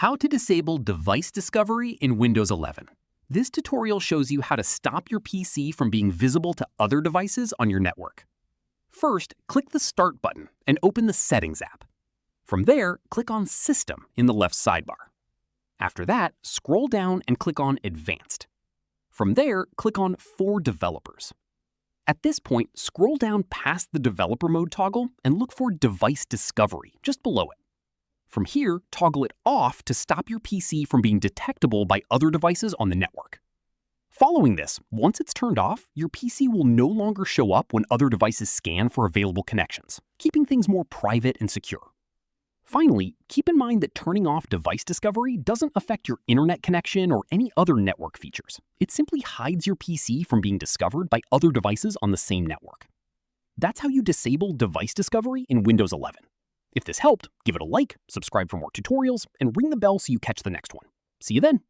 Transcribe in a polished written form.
How to disable device discovery in Windows 11. This tutorial shows you how to stop your PC from being visible to other devices on your network. First, click the Start button and open the Settings app. From there, click on System in the left sidebar. After that, scroll down and click on Advanced. From there, click on For Developers. At this point, scroll down past the Developer Mode toggle and look for Device Discovery just below it. From here, toggle it off to stop your PC from being detectable by other devices on the network. Following this, once it's turned off, your PC will no longer show up when other devices scan for available connections, keeping things more private and secure. Finally, keep in mind that turning off device discovery doesn't affect your internet connection or any other network features. It simply hides your PC from being discovered by other devices on the same network. That's how you disable device discovery in Windows 11. If this helped, give it a like, subscribe for more tutorials, and ring the bell so you catch the next one. See you then!